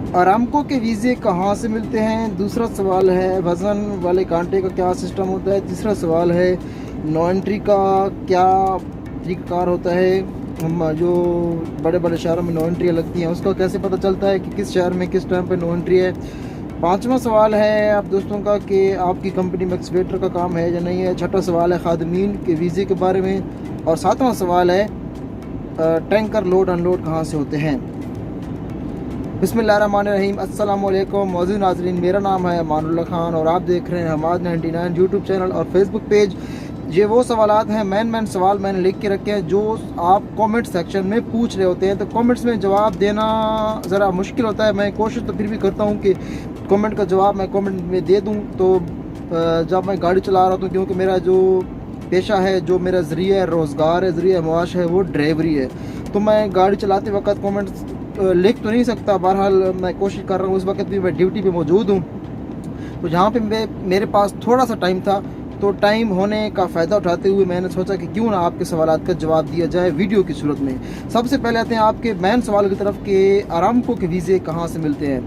Aramco के वीज़े कहाँ से मिलते हैं? दूसरा सवाल है वज़न वाले कांटे का क्या सिस्टम होता है? तीसरा सवाल है नो एंट्री का क्या तरीक़ाकार होता है? जो बड़े बड़े शहरों में नो एंट्री लगती हैं उसका कैसे पता चलता है कि किस शहर में किस टाइम पे नो एंट्री है? पाँचवा सवाल है आप दोस्तों का कि आपकी कंपनी में एक्सवेटर का काम है या नहीं है? छठा सवाल है खादमीन के वीज़े के बारे में। और सातवां सवाल है टैंकर लोड अनलोड कहाँ से होते हैं? बिस्मिल्लाहिर्रहमानिर्रहीम। अस्सलाम वालेकुम मौजूद नाज़रीन, मेरा नाम है अमानुल्लाह खान और आप देख रहे हैं हमाद 99 यूट्यूब चैनल और फेसबुक पेज। ये वो सवालात हैं, मैन सवाल मैंने लिख के रखे हैं जो आप कमेंट सेक्शन में पूछ रहे होते हैं। तो कमेंट्स में जवाब देना ज़रा मुश्किल होता है, मैं कोशिश तो फिर भी करता हूँ कि कमेंट का जवाब मैं कमेंट में दे दूँ। तो जब मैं गाड़ी चला रहा हूँ, क्योंकि मेरा जो पेशा है, जो मेरा ज़रिया रोज़गार है, ज़रिया मुआश है, वो ड्राइवरी है, तो मैं गाड़ी चलाते वक्त कमेंट्स लिख तो नहीं सकता। बहरहाल मैं कोशिश कर रहा हूँ, उस वक्त भी मैं ड्यूटी पे मौजूद हूँ। तो जहाँ पे मेरे पास थोड़ा सा टाइम था, तो टाइम होने का फ़ायदा उठाते हुए मैंने सोचा कि क्यों ना आपके सवालात का जवाब दिया जाए वीडियो की सूरत में। सबसे पहले आते हैं आपके मेन सवाल की तरफ कि आरामको के वीज़े कहाँ से मिलते हैं।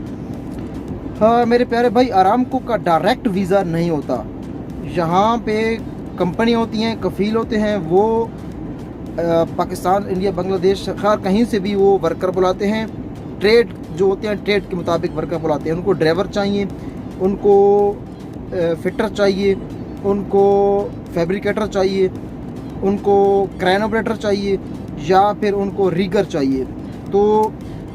हाँ मेरे प्यारे भाई, आरामको का डायरेक्ट वीज़ा नहीं होता। यहाँ पे कंपनी होती हैं, कफ़ील होते हैं, वो पाकिस्तान, इंडिया, बांग्लादेश, खैर कहीं से भी वो वर्कर बुलाते हैं। ट्रेड जो होते हैं, ट्रेड के मुताबिक वर्कर बुलाते हैं। उनको ड्राइवर चाहिए, उनको फिटर चाहिए, उनको फैब्रिकेटर चाहिए, उनको क्रेन ऑपरेटर चाहिए, या फिर उनको रीगर चाहिए। तो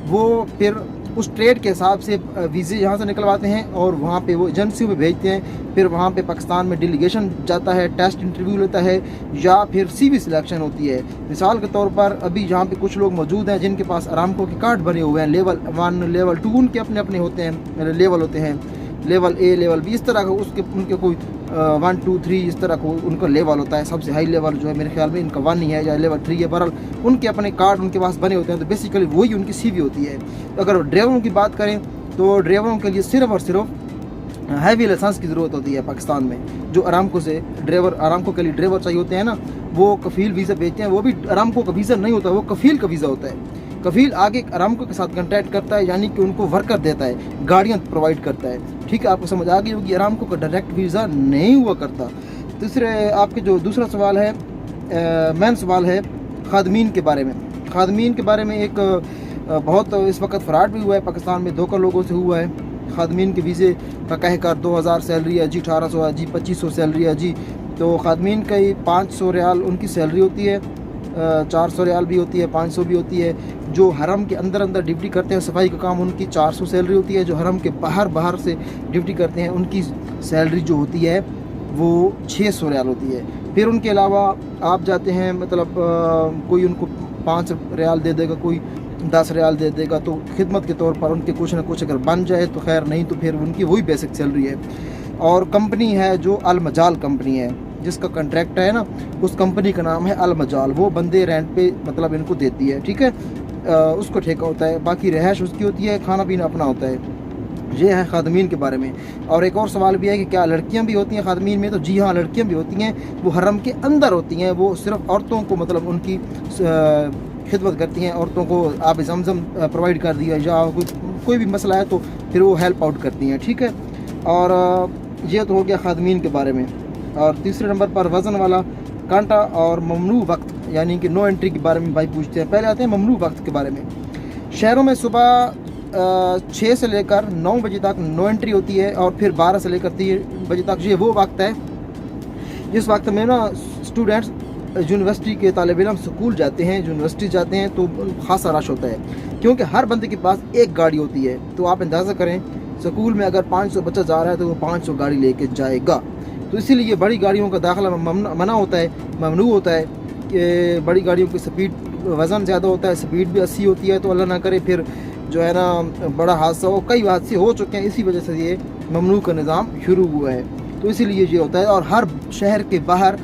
वो फिर उस ट्रेड के हिसाब से वीज़े यहाँ से निकलवाते हैं और वहाँ पे वो एजेंसियों में भेजते हैं। फिर वहाँ पे पाकिस्तान में डेलीगेशन जाता है, टेस्ट इंटरव्यू लेता है, या फिर सीवी सिलेक्शन होती है। मिसाल के तौर पर अभी यहाँ पे कुछ लोग मौजूद हैं जिनके पास आरामको के कार्ड बने हुए हैं, लेवल 1, लेवल 2, उनके अपने अपने होते हैं, लेवल होते हैं, लेवल ए, लेवल बी, इस तरह का उसके उनके कोई 1, 2, 3 इस तरह को उनका लेवल होता है। सबसे हाई लेवल जो है मेरे ख्याल में इनका 1 ही है, या लेवल 3 है। बहरहाल उनके अपने कार्ड उनके पास बने होते हैं, तो बेसिकली वही उनकी सीवी होती है। अगर ड्राइवरों की बात करें तो ड्राइवरों के लिए सिर्फ और सिर्फ हैवी लाइसेंस की ज़रूरत होती है पाकिस्तान में। जो आरामको से ड्राइवर, आरामको के लिए ड्राइवर चाहिए होते हैं ना, वो कफ़ील वीज़ा भेजते हैं। वो भी आरामको का वीज़ा नहीं होता, वो कफ़ील का वीज़ा होता है। कफ़ील आगे आरामको के साथ कॉन्टैक्ट करता है, यानी कि उनको वर्कर देता है, गाड़ियाँ प्रोवाइड करता है। ठीक है, आपको समझ आ गई होगी। आरामको का डायरेक्ट वीज़ा नहीं हुआ करता। तीसरे आपके जो दूसरा सवाल है, मेन सवाल है खादमीन के बारे में। खादमीन के बारे में एक बहुत इस वक्त फ्रॉड भी हुआ है पाकिस्तान में, धोखा लोगों से हुआ है। खादमीन के वीज़े का कहकर 2000 सैलरी है जी, 1800 है जी, 2500 सैलरी है जी। तो खादमीन का 500 रियाल उनकी सैलरी होती है, 400 रियाल भी होती है, 500 भी होती है। जो हरम के अंदर ड्यूटी करते हैं, सफाई का काम, उनकी 400 सैलरी होती है। जो हरम के बाहर से ड्यूटी करते हैं, उनकी सैलरी जो होती है वो 600 रियाल होती है। फिर उनके अलावा आप जाते हैं, मतलब कोई उनको 5 रियाल दे देगा, कोई 10 रियाल दे देगा, तो खिदमत के तौर पर उनके कुछ ना कुछ अगर बन जाए तो खैर, नहीं तो फिर उनकी वही बेसिक सैलरी है। और कंपनी है जो अल मजाल कंपनी है, जिसका कॉन्ट्रैक्ट है ना, उस कंपनी का नाम है अल मजाल। वो बंदे रेंट पे मतलब इनको देती है, ठीक है, उसको ठेका होता है। बाकी रहश उसकी होती है, खाना पीना अपना होता है। ये है खादमीन के बारे में। और एक और सवाल भी है कि क्या लड़कियां भी होती हैं खादमीन में? तो जी हाँ, लड़कियां भी होती हैं। वो हरम के अंदर होती हैं, वो सिर्फ औरतों को मतलब उनकी खिदमत करती हैं। औरतों को आब ज़मज़म प्रोवाइड कर दिया, या कोई भी मसला है तो फिर वो हेल्प आउट करती हैं, ठीक है। और ये तो हो गया खादमीन के बारे में। और तीसरे नंबर पर वज़न वाला कांटा और ममनू वक्त, यानी कि नो एंट्री के बारे में भाई पूछते हैं। पहले आते हैं ममनू वक्त के बारे में। शहरों में सुबह 6 से लेकर 9 बजे तक नो एंट्री होती है, और फिर 12 से लेकर 3 बजे तक ये वो वक्त है जिस वक्त में ना स्टूडेंट्स यूनिवर्सिटी के तालिब इल्म स्कूल जाते हैं, यूनिवर्सिटी जाते हैं, तो खासा रश होता है, क्योंकि हर बंदे के पास एक गाड़ी होती है। तो आप अंदाज़ा करें, स्कूल में अगर 500 बच्चा जा रहा है तो वो 500 गाड़ी लेके जाएगा। तो इसीलिए बड़ी गाड़ियों का दाखिला मना होता है, ममनू होता है कि बड़ी गाड़ियों की स्पीड, वज़न ज़्यादा होता है, स्पीड भी 80 होती है, तो अल्लाह ना करे फिर जो है ना बड़ा हादसा हो। कई हादसे हो चुके हैं, इसी वजह से ये ममनू का निज़ाम शुरू हुआ है। तो इसीलिए ये होता है। और हर शहर के बाहर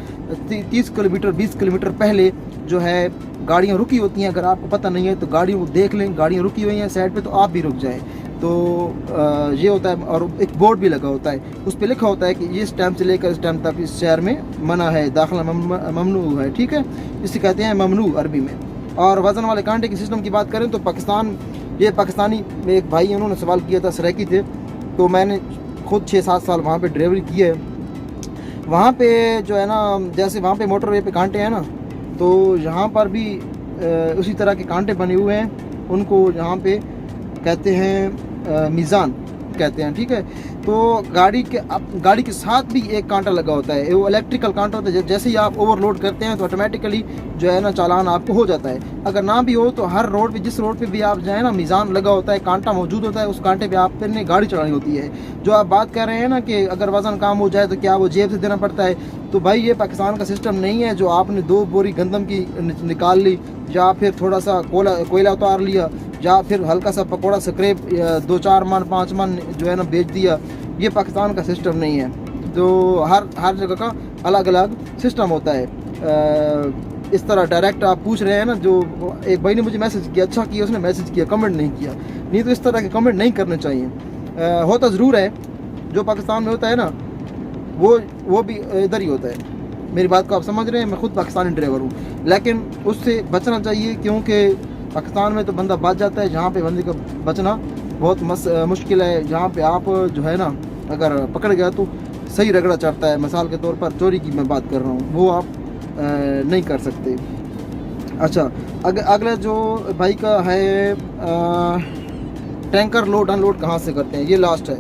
30 किलोमीटर 20 किलोमीटर पहले जो है गाड़ियाँ रुकी होती हैं। अगर आपको पता नहीं है तो गाड़ियों को देख लें, गाड़ियाँ रुकी हुई हैं साइड पे, तो आप भी रुक जाएं। तो ये होता है। और एक बोर्ड भी लगा होता है, उस पर लिखा होता है कि इस टाइम से लेकर इस टाइम तक इस शहर में मना है, दाखिला ममनू है, ठीक है। इसे कहते हैं ममनू अरबी में। और वज़न वाले कांटे के सिस्टम की बात करें तो पाकिस्तान ये पाकिस्तानी में एक भाई उन्होंने सवाल किया था, सराइकी थे, तो मैंने खुद 6-7 साल वहाँ पे ड्राइवरी की है। वहाँ पे जो है ना, जैसे वहाँ पे मोटरवे पे कांटे हैं ना, तो यहाँ पर भी उसी तरह के कांटे बने हुए हैं, उनको यहाँ पे कहते हैं मीज़ान कहते हैं, ठीक है। तो गाड़ी के साथ भी एक कांटा लगा होता है, वो इलेक्ट्रिकल कांटा होता है। जैसे ही आप ओवरलोड करते हैं तो ऑटोमेटिकली जो है ना चालान आपको हो जाता है। अगर ना भी हो तो हर रोड पे, जिस रोड पे भी आप जाए ना, मीज़ान लगा होता है, कांटा मौजूद होता है, उस कांटे पे आपने गाड़ी चलानी होती है। जो आप बात कर रहे हैं ना कि अगर वज़न कम हो जाए तो क्या वो जेब से देना पड़ता है, तो भाई ये पाकिस्तान का सिस्टम नहीं है जो आपने 2 बोरी गंदम की निकाल ली, या फिर थोड़ा सा कोयला उतार लिया, या फिर हल्का सा पकौड़ा स्क्रैप 2-4 मन 5 मन जो है ना बेच दिया। ये पाकिस्तान का सिस्टम नहीं है। तो हर जगह का अलग अलग सिस्टम होता है। इस तरह डायरेक्ट आप पूछ रहे हैं ना, जो एक भाई ने मुझे मैसेज किया, अच्छा किया उसने मैसेज किया, कमेंट नहीं किया, नहीं तो इस तरह के कमेंट नहीं करने चाहिए। होता ज़रूर है, जो पाकिस्तान में होता है ना वो भी इधर ही होता है। मेरी बात को आप समझ रहे हैं, मैं खुद पाकिस्तानी ड्राइवर हूँ, लेकिन उससे बचना चाहिए, क्योंकि पाकिस्तान में तो बंदा बच जाता है, जहाँ पे बंदे का बचना बहुत मुश्किल है। जहाँ पे आप जो है ना अगर पकड़ गया तो सही रगड़ा चढ़ता है। मिसाल के तौर पर चोरी की मैं बात कर रहा हूँ, वो आप नहीं कर सकते। अच्छा, अगला जो भाई का है टैंकर लोड अनलोड कहाँ से करते हैं, ये लास्ट है।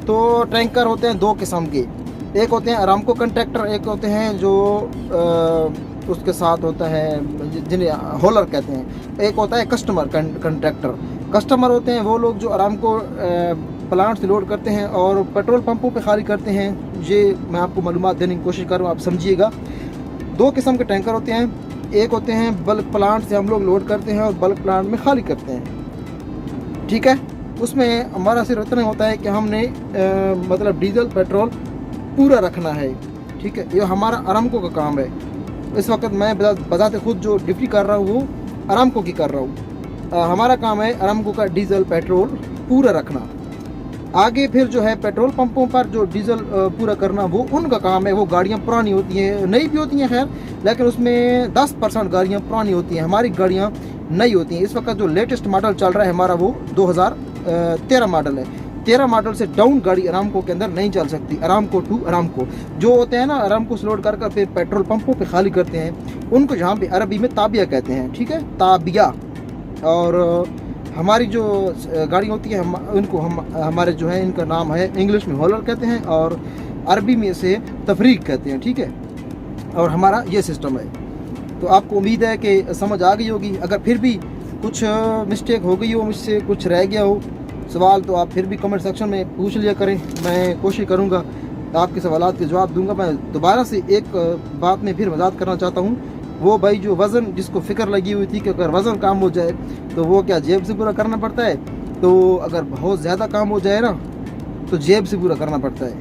तो टैंकर होते हैं 2 किस्म के, एक होते हैं अरामको कंट्रैक्टर, एक होते हैं जो उसके साथ होता है जिन्हें होलर कहते हैं, एक होता है कस्टमर कंट्रैक्टर। कस्टमर होते हैं वो लोग जो अरामको प्लांट से लोड करते हैं और पेट्रोल पंपों पे खाली करते हैं। ये मैं आपको मालूमात देने की कोशिश कर रहा हूँ, आप समझिएगा। 2 किस्म के टैंकर होते हैं, एक होते हैं बल्क प्लांट से हम लोग लोड करते हैं और बल्क प्लांट में खाली करते हैं, ठीक है। उसमें हमारा सिर्फ इतना होता है कि हमने मतलब डीजल पेट्रोल पूरा रखना है, ठीक है। ये हमारा अरामको का काम है। इस वक्त मैं बजाते खुद जो ड्यूटी कर रहा हूँ वो अरामको की कर रहा हूँ। हमारा काम है अरामको का डीजल पेट्रोल पूरा रखना। आगे फिर जो है पेट्रोल पंपों पर जो डीजल पूरा करना वो उनका काम है। वो गाड़ियाँ पुरानी होती हैं, नई भी होती हैं खैर, लेकिन उसमें 10% गाड़ियाँ पुरानी होती हैं, हमारी गाड़ियाँ नई होती हैं। इस वक्त जो लेटेस्ट मॉडल चल रहा है हमारा वो 2013 मॉडल है। 13 मॉडल से डाउन गाड़ी अरामको के अंदर नहीं चल सकती। अरामको टू अरामको जो होते हैं ना, अरामको से लोड कर फिर पेट्रोल पंपों पे खाली करते हैं, उनको जहाँ पे अरबी में ताबिया कहते हैं, ठीक है, ताबिया। और हमारी जो गाड़ी होती है हमारे जो है इनका नाम है, इंग्लिश में हॉलर कहते हैं और अरबी में से तफरीक कहते हैं, ठीक है। और हमारा ये सिस्टम है। तो आपको उम्मीद है कि समझ आ गई होगी। अगर फिर भी कुछ मिस्टेक हो गई हो, मुझसे कुछ रह गया हो सवाल, तो आप फिर भी कमेंट सेक्शन में पूछ लिया करें। मैं कोशिश करूंगा आपके सवालात के जवाब दूंगा। मैं दोबारा से एक बात में फिर वजाहत करना चाहता हूं। वो भाई जो वज़न, जिसको फ़िक्र लगी हुई थी कि अगर वज़न कम हो जाए तो वो क्या जेब से पूरा करना पड़ता है, तो अगर बहुत ज़्यादा काम हो जाए ना तो जेब से पूरा करना पड़ता है।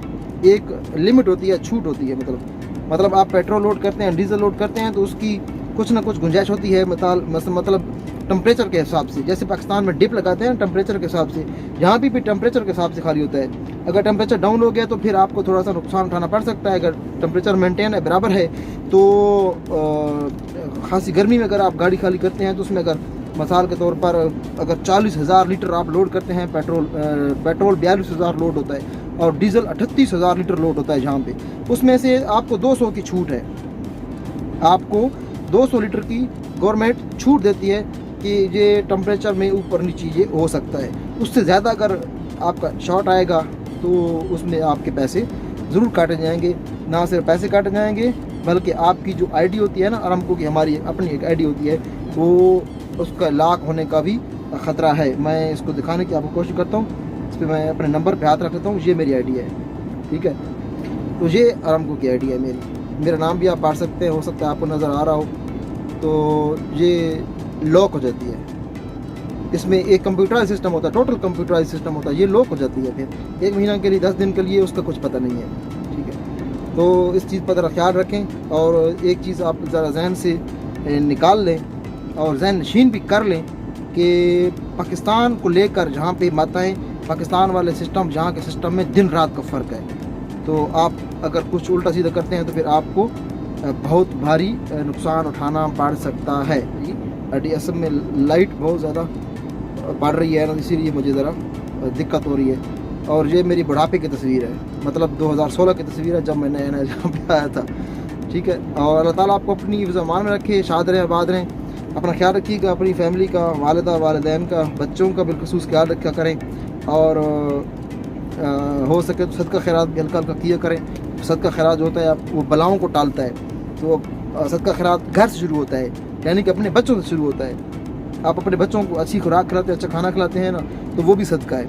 एक लिमिट होती है, छूट होती है। मतलब आप पेट्रोल लोड करते हैं, डीजल लोड करते हैं तो उसकी कुछ ना कुछ गुंजाइश होती है। मतलब टेम्परेचर के हिसाब से, जैसे पाकिस्तान में डिप लगाते हैं टेम्परेचर के हिसाब से, यहाँ भी टेम्परेचर के हिसाब से खाली होता है। अगर टेम्परेचर डाउन हो गया तो फिर आपको थोड़ा सा नुकसान उठाना पड़ सकता है। अगर टेम्परेचर मेंटेन है, बराबर है, तो खासी गर्मी में अगर आप गाड़ी खाली करते हैं तो उसमें अगर मिसाल के तौर पर अगर 40,000 लीटर आप लोड करते हैं, पेट्रोल 42,000 लोड होता है और डीजल 38,000 लीटर लोड होता है जहाँ पे, उसमें से आपको 200 की छूट है। आपको 200 लीटर की गवर्नमेंट छूट देती है कि ये टेम्परेचर में ऊपर नीचे ये हो सकता है। उससे ज़्यादा अगर आपका शॉर्ट आएगा तो उसमें आपके पैसे ज़रूर काटे जाएंगे। ना सिर्फ पैसे काटे जाएंगे बल्कि आपकी जो आईडी होती है ना, अरामको की हमारी अपनी एक आईडी होती है, वो उसका लॉक होने का भी ख़तरा है। मैं इसको दिखाने की आपको कोशिश करता हूँ। इस पर मैं अपने नंबर पे हाथ रख देता हूँ। ये मेरी आईडी है, ठीक है। तो ये अरामको की आईडी है मेरा नाम भी आप पढ़ सकते हैं, हो सकता है आपको नज़र आ रहा हो। तो ये लॉक हो जाती है। इसमें एक कंप्यूटराइज सिस्टम होता है, टोटल कंप्यूटराइज सिस्टम होता है। ये लॉक हो जाती है फिर 1 महीना के लिए, 10 दिन के लिए, उसका कुछ पता नहीं है, ठीक है। तो इस चीज़ पर ज़रा ख्याल रखें। और एक चीज़ आप ज़रा जहन से निकाल लें और जहन नशीन भी कर लें कि पाकिस्तान को लेकर जहाँ पे माताएँ, पाकिस्तान वाले सिस्टम, जहाँ के सिस्टम में दिन रात का फ़र्क है। तो आप अगर कुछ उल्टा सीधा करते हैं तो फिर आपको बहुत भारी नुकसान उठाना पड़ सकता है। ADSM में लाइट बहुत ज़्यादा पड़ रही है ना, इसीलिए मुझे ज़रा दिक्कत हो रही है। और ये मेरी बुढ़ापे की तस्वीर है, मतलब 2016 की तस्वीर है, जब मैं नया नया यहाँ पे आया था। ठीक है, और अल्लाह ताला आपको अपनी ज़मान में रखे, शाद रहें, आबाद रहें, अपना ख्याल रखिएगा, अपनी फैमिली का, वालिदा वालिदैन का, बच्चों का बिलखुसूस ख्याल रखा करें। और हो सके तो सदका खैरात भी हल्का हल्का किया करें। सदका खैरात जो होता है वो बलाओं को टालता है, तो सदका खैरात घर से शुरू होता है, यानी कि अपने बच्चों से शुरू होता है। आप अपने बच्चों को अच्छी खुराक खिलाते हैं, अच्छा खाना खिलाते हैं ना, तो वो भी सदका है।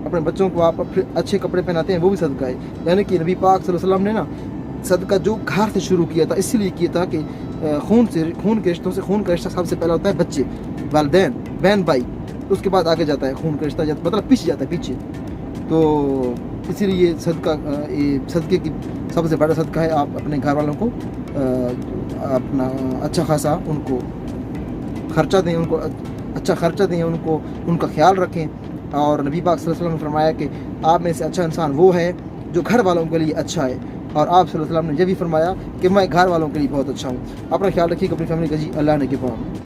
अपने बच्चों को आप अच्छे कपड़े पहनाते हैं, वो भी सदका है। यानी कि नबी पाक सल्लल्लाहु अलैहि वसल्लम ने ना सदका जो घर से शुरू किया था, इसलिए किया था कि खून के रिश्तों से, खून का रिश्ता सबसे पहला होता है बच्चे, वालिदैन, बहन भाई, उसके बाद आगे जाता है खून का रिश्ता, मतलब पीछे जाता है पीछे। तो इसीलिए सदका, ये सदक़े की सबसे बड़ा सदका है, आप अपने घर वालों को अपना अच्छा खासा उनको खर्चा दें, उनको अच्छा खर्चा दें, उनको उनका ख्याल रखें। और नबी पाक सल्लल्लाहु अलैहि वसल्लम ने फरमाया कि आप में से अच्छा इंसान वो है जो घर वालों के लिए अच्छा है। और आप सल्लल्लाहु अलैहि वसल्लम ने यह भी फरमाया कि मैं घर वालों के लिए बहुत अच्छा हूँ। अपना ख्याल रखिएगा, अपनी फैमिली का जी, अल्लाह ने के पास।